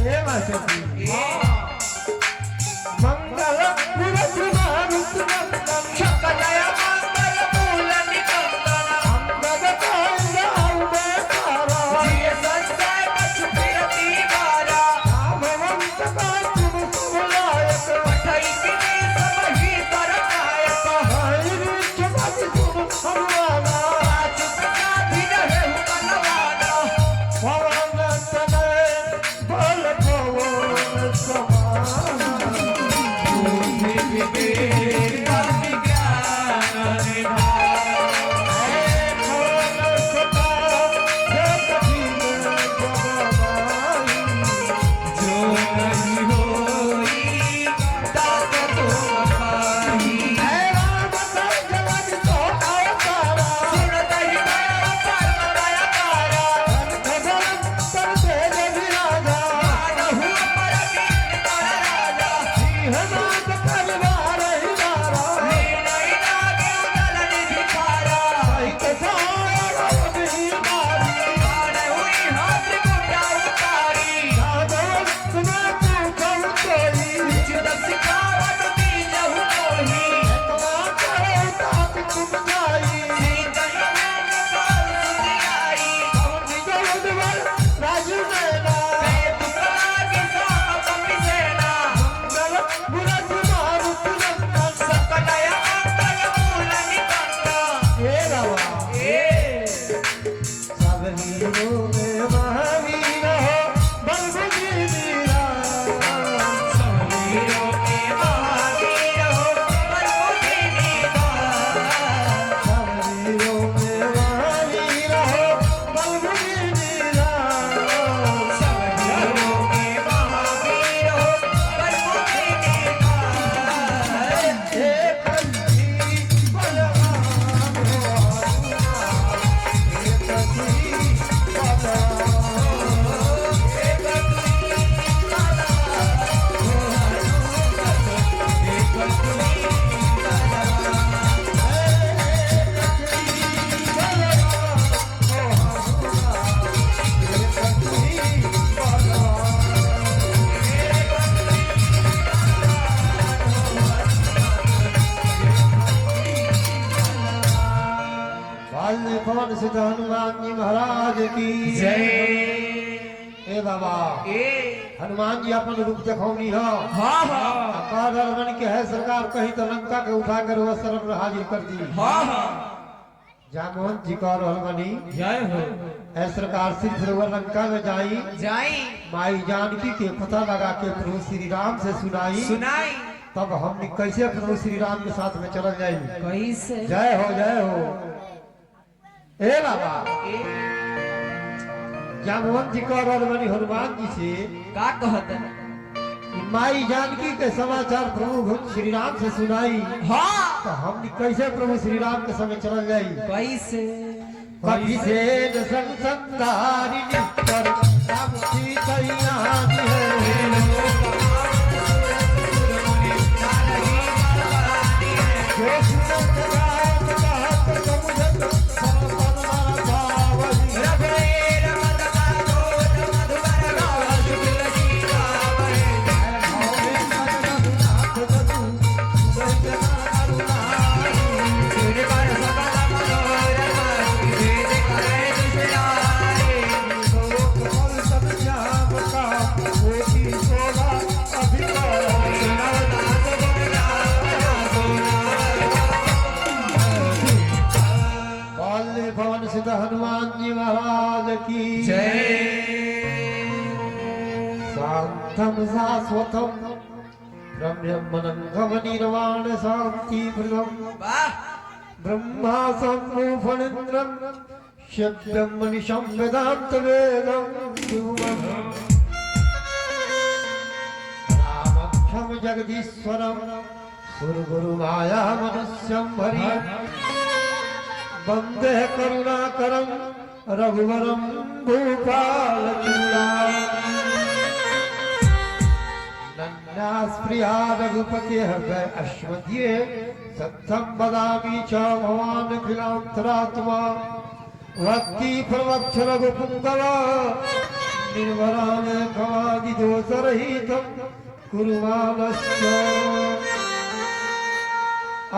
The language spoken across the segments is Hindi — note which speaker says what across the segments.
Speaker 1: हे मास्टर जी मंगल पुरुष मारुत नंदन
Speaker 2: शकलय मंगल मूल निकंदन
Speaker 1: अंगद कांजाऊ बेकारा
Speaker 2: जिय संजय कछु फिरती बारा
Speaker 1: भगवंत का तुम सुभलायक
Speaker 2: पठई किनी सब ही परनायक
Speaker 1: हाय ऋच बस तुम हनुमाना
Speaker 2: चुप साधि रहे बलवाना
Speaker 1: पवन तनय बल पवन समाना
Speaker 2: विवेक विज्ञान निधान
Speaker 1: पवन सता जग दिन जगमाई
Speaker 2: जो नहीं होई तात तुम पाही
Speaker 1: राम जगत तो अवतारा
Speaker 2: सुनत ही दया परम दयाकारा
Speaker 1: भगवन कर दे विराजा
Speaker 2: मानहु पर दीन कर राजा
Speaker 1: सिंहनाद परिवार हिलारा
Speaker 2: नहीं लागे उदल निधि पारा
Speaker 1: सहित सारा बिहारी
Speaker 2: मान हुई हाथ गुंडा उतारी
Speaker 1: यादव सुना तू कब कोई
Speaker 2: चित सिखावत दीजहु मोही
Speaker 1: इतना करे तात तुम जाई
Speaker 2: सीतन में काल सुधियाई
Speaker 1: हम निजवल राजू नैना
Speaker 2: मैं तुकला की साम कपि सेना
Speaker 1: मंगल बुरज मारुत नंदन
Speaker 2: सकलय मंगल मूल निकंदन
Speaker 1: हे रावा
Speaker 2: ए
Speaker 1: सब वीरों में महावीर हो बलबुद्धि वीरा
Speaker 2: सब वीरों के महावीर हो बलबुद्धि निधान
Speaker 1: सब वीरों में महावीर हो बलबुद्धि वीरा
Speaker 2: सब वीरों के महावीर हो बलबुद्धि निधान
Speaker 1: हे कंठी बलवान हो हे कंठी बलवान वाल्मीकि पवन सिद्ध हनुमान जी महाराज की
Speaker 2: जय
Speaker 1: ए बाबा
Speaker 2: ए
Speaker 1: हनुमान जी अपन रूप देखौनी हो
Speaker 2: हाँ हाँ
Speaker 1: कादर बन के है सरकार कहीं तो लंका के उठा कर वह शरण हाजिर कर दी
Speaker 2: हाँ हाँ
Speaker 1: जामोहन जी का रहल बनी
Speaker 2: जय हो
Speaker 1: है सरकार सिर्फ वह लंका में जाई
Speaker 2: जाई
Speaker 1: माई जानकी के पता लगा के प्रभु श्री राम से सुनाई
Speaker 2: सुनाई
Speaker 1: तब हमने कैसे प्रभु श्री राम के साथ में चल जाए
Speaker 2: कैसे
Speaker 1: जय हो जय हो ए बाबा जामोहन जी का रहल बनी हनुमान जी से
Speaker 2: का कहत
Speaker 1: कि माई जानकी के समाचार प्रभु श्री राम से सुनाई
Speaker 2: हाँ
Speaker 1: तो हमने कैसे प्रभु श्री राम के संग चल जाई
Speaker 2: कैसे
Speaker 1: कभी से न संसारी निकर राम सीता यहाँ है जो सुनत राम कहत समुझत समसन भावई भावे मन रघुनाथ बसु सजना अरुणाई कमल सब जाम का मोती शोभा अधिकार बाल्य भवन सिद्ध हनुमान जी महाराज की शांतम शाश्वतम ब्रह्मणं निर्वाण शांति ब्रह्मा सम्भूफणेन्द्रं शब्दं मनिषं वेदांत वेदं रामक्षं जगदीश्वरं सुरगुरु माया मनुष्यं हरि वंदे करुणाकरं रघुवरं भूपालचूड़ा नन्यास्प्रिया रघुपते हृदय अश्वत्ये सत्यं वदामि च भवान् अखिलान्तरात्मा भक्ति प्रवक्ष रघुपुङ्गव निर्वरान खमादि दोषरहितं कुरुमानस्य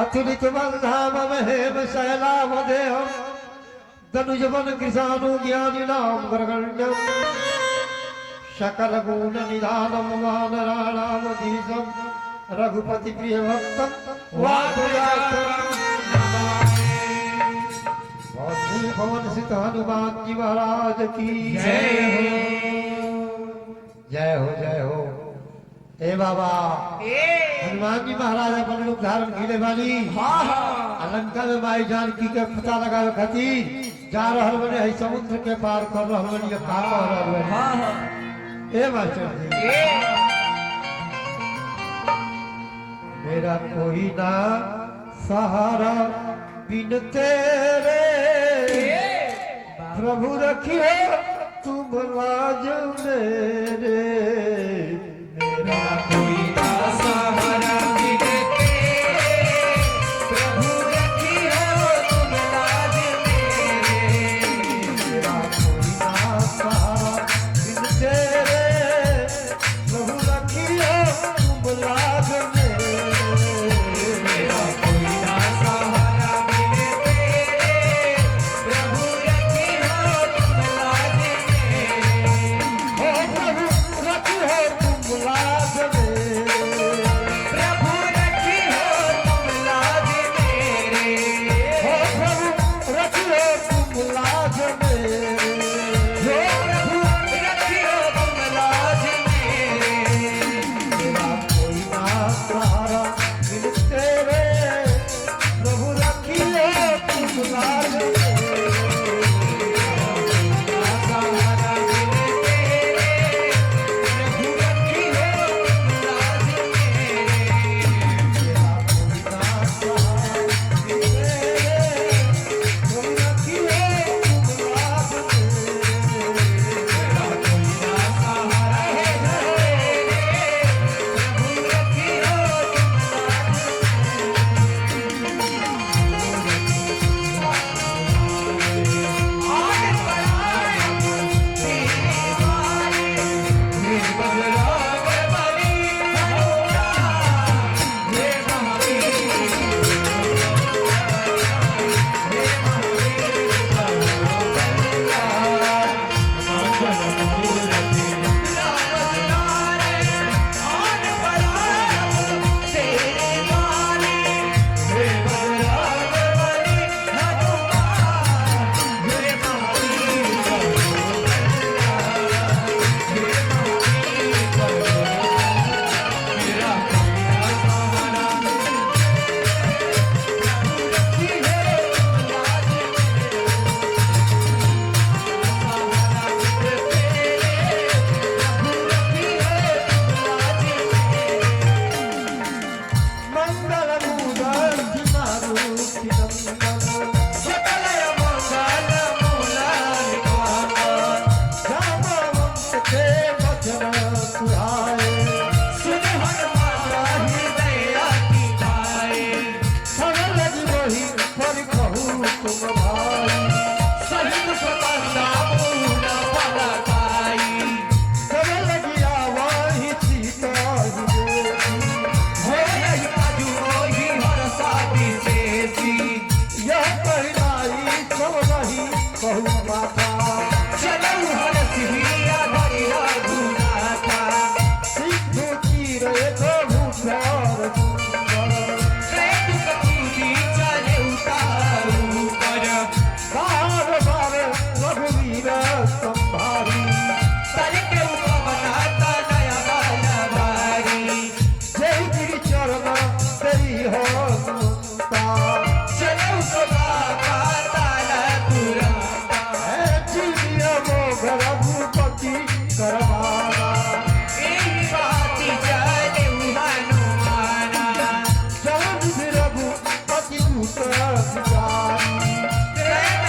Speaker 1: अतुलित बन्धामहेम शैलावदेहं धनुजवन कृशानु ज्ञानिनां ग्रगण्यं सकल गुण निधानं वानराणामधीशं रघुपति प्रिय भक्तं पवन सित हनुमान जी महाराज की
Speaker 2: जय
Speaker 1: जय हो जय हो। ए बाबा हनुमान जी महाराज अपन रूप धारण किले वाली अलंका में माई जानकी के पता लगावे खातिर जा रहल बने है समुद्र के पार कर रहल बने ये का कह रहल बने ए मास्टर जी मेरा कोई ना सहारा बिन तेरे प्रभु रखिए तुम लाज मेरे मेरा
Speaker 2: कोई ना सहारा बिन तेरे प्रभु रखियो तुम लाज मेरे
Speaker 1: मेरा कोई ना सहारा बिन तेरे प्रभु रखिए तुम लाज मेरे
Speaker 2: मेरा कोई ना सहारा बिन तेरे प्रभु रखियो तुम लाज मेरे
Speaker 1: हो प्रभु रखिए तुम लाज मेरे
Speaker 2: प्रभु रखियो तुम लाज मेरे
Speaker 1: हो प्रभु रखिए तुम लाज मेरे
Speaker 2: जो प्रभु रखियो तुम लाज मेरे
Speaker 1: मेरा कोई ना सहारा बिन तेरे प्रभु रखिए तुम लाज मेरे
Speaker 2: सहारा बिन तेरे प्रभु रखियो तुम लाज मेरे सहारा है प्रभु रखियो आगे बढ़ाए तेरे वाले हे बलराम बली हनुमान हे महावीर
Speaker 1: मंगल मूर्ति मारुति नंदन
Speaker 2: सकलय मंगल मूल
Speaker 1: जामवंत के वचन सुहाए
Speaker 2: सुन हनुमान हृदय की भाई
Speaker 1: सरल वही पर कहूँ तुम भाई
Speaker 2: सहित सपना पूर्ण फल पाई
Speaker 1: सरल गिया वही सीता ही देवी
Speaker 2: हो नहीं अजु मोहि हर साथी शेषी
Speaker 1: यह कहनाई सब नहीं कहूँ माता
Speaker 2: चलऊ हर सिहिया धरि रघुनाथा
Speaker 1: सिंधु तीर एक भूषण सुंदर
Speaker 2: प्रेम कपूरी चले उतारू पर
Speaker 1: बार बार रघुवीर संभारी
Speaker 2: तलके उपवनाता नया बाल भारी
Speaker 1: जय गिरि चरण तेरी हो ममता
Speaker 2: चलऊ सदा काताल तुरंता
Speaker 1: है जीविया मोघ रघुपति करवाना
Speaker 2: एहि बाती चलऊ हनुमाना
Speaker 1: चरण भी रघुपति दूत जानी
Speaker 2: प्रेम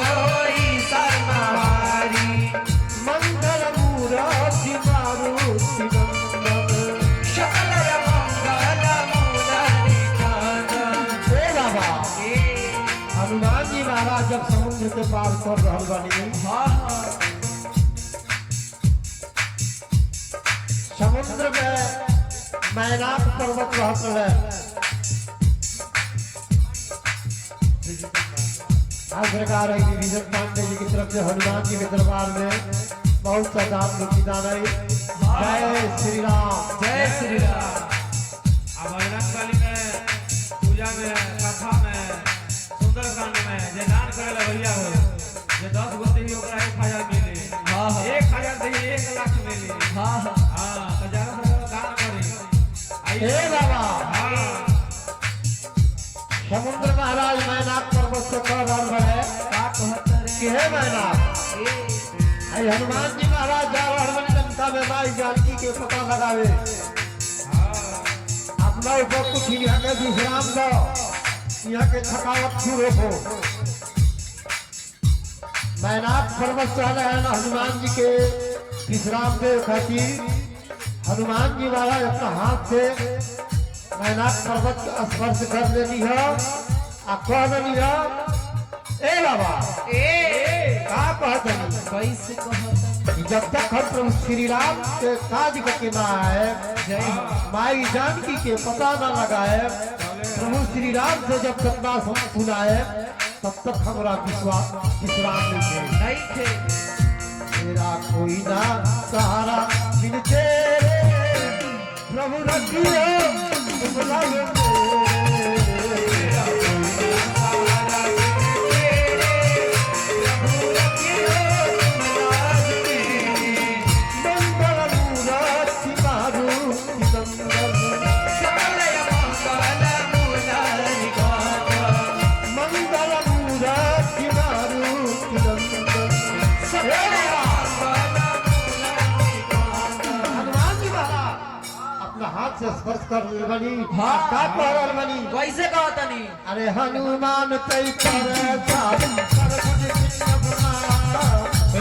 Speaker 2: होई सर्वहारी
Speaker 1: मंगल मूर्ति मारुति नंदन
Speaker 2: सकलय मंगल मूल निधान
Speaker 1: हे बाबा हनुमान जी महाराज जब समुद्र के पार कर रहल बानी समुद्र में मैनाक पर्वत रहत रहे। आज सरकार है विजय पांडे जी की तरफ से हनुमान जी के दरबार में बहुत सा दान रुचिदान है। जय श्री राम।
Speaker 2: जय श्री राम। अब बजरंगबली में पूजा में कथा में सुंदरकांड में जे दान करेला भैया हो जे 10 गो ही ओकरा 1000 मिले। हां 1000 दही 1 लाख मिले। हां हां तो जरा दान करी।
Speaker 1: ए बाबा समुद्र महाराज मैनाक पर्वत से कह रहा है
Speaker 2: का कहत रे
Speaker 1: कि हे मैनाक आई हनुमान जी महाराज जा रहे लंका में माई जानकी के पता लगावे। अपना ऊपर कुछ यहाँ के विश्राम दो, यहाँ के थकावट दूर हो। मैनाक पर्वत से हनुमान जी के विश्राम दे खातिर हनुमान जी महाराज अपना हाथ से मैनाक पर्वत का स्पर्श कर लेनी है आ कह देनी है ए बाबा का कहते
Speaker 2: कैसे कहत
Speaker 1: जब तक हम प्रभु श्री राम के काज करके ना आए माई जानकी के पता न लगाए प्रभु श्री राम से जब तक ना सुनाए तब तक हमारा विश्राम नहीं
Speaker 2: थे।
Speaker 1: मेरा कोई ना सहारा बिन तेरे प्रभु रखियो तुम लग से स्पर्श कर बनी का पहल बनी
Speaker 2: कैसे कहतनी
Speaker 1: अरे हनुमान तई पर जात कर मुझे कृष्ण बुना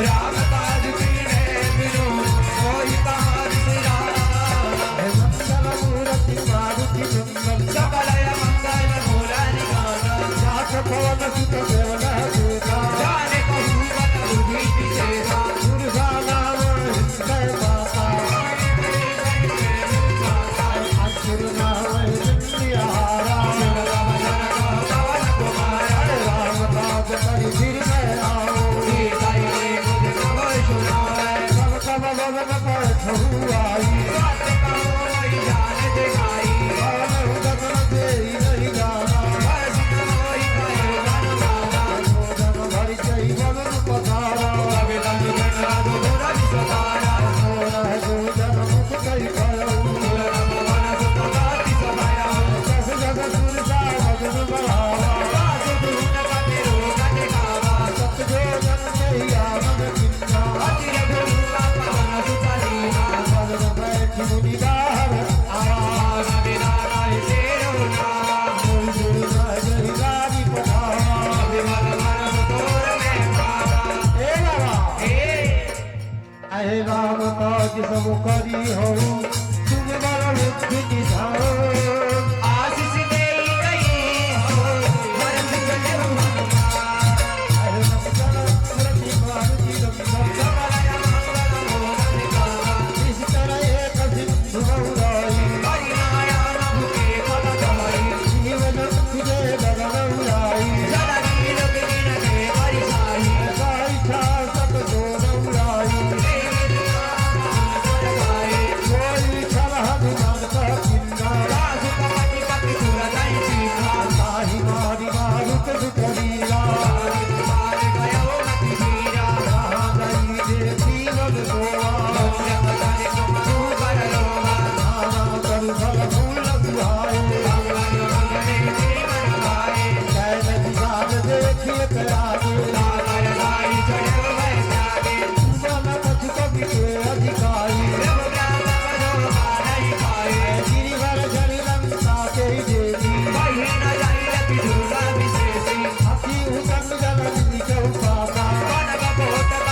Speaker 2: राम काज कीने बिनु कोई कहार सिरा
Speaker 1: मंगल मूर्ति मारुति मंगल
Speaker 2: सकलय मंगल मूला निगाना
Speaker 1: जात पवन सुत देवना देवा
Speaker 2: जाने कहूँ बत बुद्धि विशेषा
Speaker 1: दुर्गा नाम हृदय माता सब करी हो तुम बड़ा बुद्धि निधाओ
Speaker 2: आशीष दे गई हो वरन चले
Speaker 1: अरे मंगल मूर्ति मारुति
Speaker 2: सकलय मंगल मूला निगाना
Speaker 1: इस तरह एक सिंधु बहुराई
Speaker 2: हरिनाया नभुके फल गहरी
Speaker 1: जीवन तुझे लगन उड़ाई
Speaker 2: जननी लोकनी नगे परिसाई
Speaker 1: इच्छा सत जो उड़ाई कोई छल हनुमान का किन्ना
Speaker 2: राजु कपति कपि सुरतै चीखा
Speaker 1: ताहि मारी मारुत दुखरीला
Speaker 2: मार गयो मति वीरा
Speaker 1: कहाँ गई जे जीवन दोआ
Speaker 2: जगतनि तुम सुकर लोगा
Speaker 1: नाना करू फल फूल बुहाए
Speaker 2: जीवन गाए
Speaker 1: जय विशाल देखिए कयागे
Speaker 2: सागर गाई चढ़ो भय त्यागे
Speaker 1: मन पथ कवि के अधिकारी
Speaker 2: प्रभु ज्ञान बरो नहीं पाए
Speaker 1: गिरिवर जल लंका के देवी
Speaker 2: कहीं न जाई लपि दुर्गा विशेषी
Speaker 1: अति उदंग जल निधि के उपासा
Speaker 2: कनक बहुत कर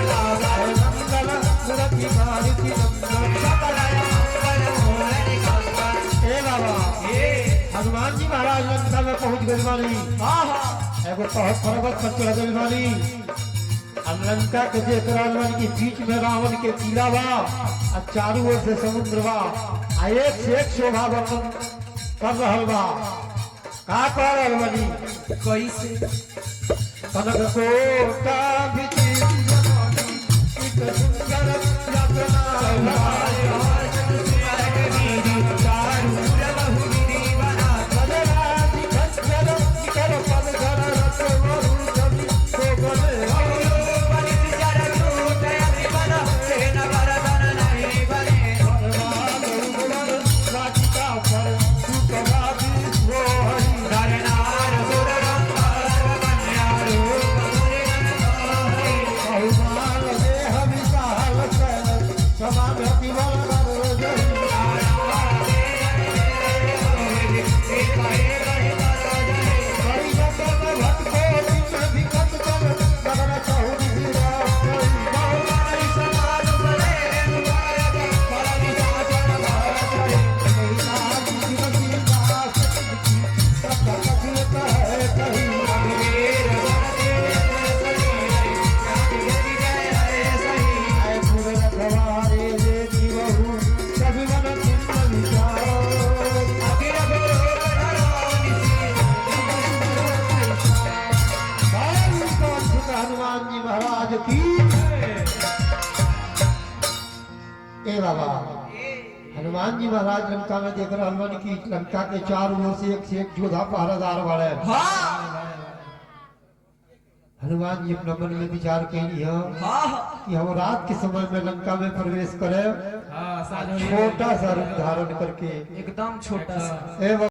Speaker 2: लागा
Speaker 1: मंगल मूर्ति मारुति मंगल
Speaker 2: सकलय मंगल मूल निगाना
Speaker 1: ए बाबा हनुमान जी महाराज लंका में पहुंच गए बानी
Speaker 2: हाँ हाँ
Speaker 1: एगो पर्वत पर चढ़ गए बानी अब लंका के देख रहल की बीच में रावण के किला बा और चारों ओर से समुद्र बा आ एक से एक शोभा वर्णन कर रहल बा। का कह रहल बनी
Speaker 3: कैसे
Speaker 1: कनक कोटा बिची जवानी एक सुंदर रत्ना हनुमान जी महाराज लंका में देख रहे हनुमान की लंका के चारों ओर से एक योद्धा पहरादार वाले हनुमान जी अपना मन में विचार कैली है कि हम रात के समय में लंका में प्रवेश करें छोटा सा रूप धारण करके
Speaker 3: एकदम छोटा सा।